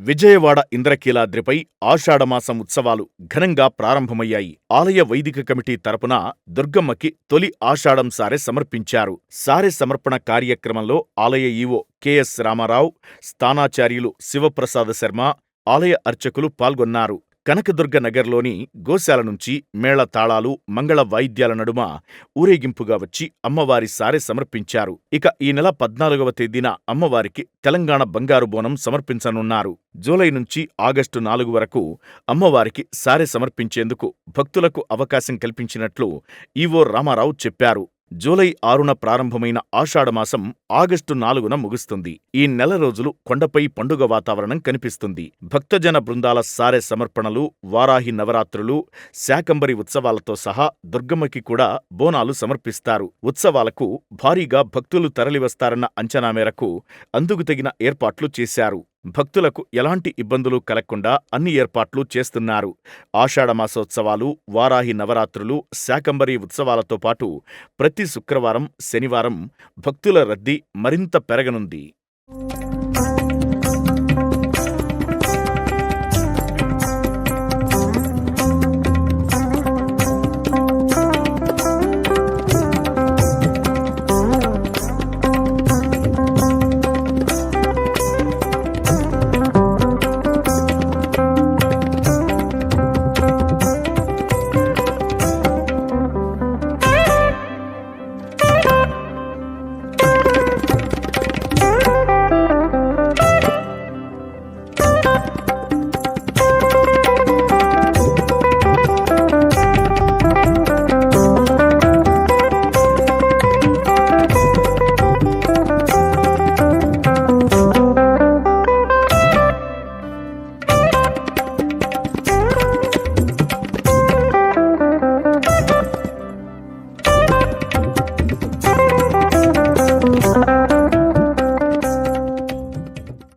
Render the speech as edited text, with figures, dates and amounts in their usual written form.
విజయవాడ ఇంద్రకీలాద్రిపై ఆషాఢమాసం ఉత్సవాలు ఘనంగా ప్రారంభమయ్యాయి. ఆలయ వైదిక కమిటీ తరపున దుర్గమ్మకి తొలి ఆషాఢం సారె సమర్పించారు. సారె సమర్పణ కార్యక్రమంలో ఆలయ ఈవో కెఎస్ రామారావు, స్థానాచార్యులు శివప్రసాద శర్మ, ఆలయ అర్చకులు పాల్గొన్నారు. కనకదుర్గ నగర్లోని గోశాల నుంచి మేళ తాళాలు, మంగళ వాయిద్యాల నడుమ ఊరేగింపుగా వచ్చి అమ్మవారి సారె సమర్పించారు. ఇక ఈ నెల 14వ తేదీన అమ్మవారికి తెలంగాణ బంగారు బోనం సమర్పించనున్నారు. జూలై నుంచి ఆగస్టు 4 వరకు అమ్మవారికి సారె సమర్పించేందుకు భక్తులకు అవకాశం కల్పించినట్లు ఈవో రామారావు చెప్పారు. జూలై 6న ప్రారంభమైన ఆషాఢమాసం ఆగస్టు 4న ముగుస్తుంది. ఈ నెల రోజులు కొండపై పండుగ వాతావరణం కనిపిస్తుంది. భక్తజన బృందాల సారె సమర్పణలు, వారాహి నవరాత్రులు, శాకంబరి ఉత్సవాలతో సహా దుర్గమ్మకి కూడా బోనాలు సమర్పిస్తారు. ఉత్సవాలకు భారీగా భక్తులు తరలివస్తారన్న అంచనా మేరకు అందుకు తగిన ఏర్పాట్లు చేశారు. భక్తులకు ఎలాంటి ఇబ్బందులు కలగకుండా అన్ని ఏర్పాట్లు చేస్తున్నారు. ఆషాఢమాసోత్సవాలు, వారాహి నవరాత్రులు, శాకంబరి ఉత్సవాలతో పాటు ప్రతి శుక్రవారం, శనివారం భక్తుల రద్దీ మరింత పెరగనుంది.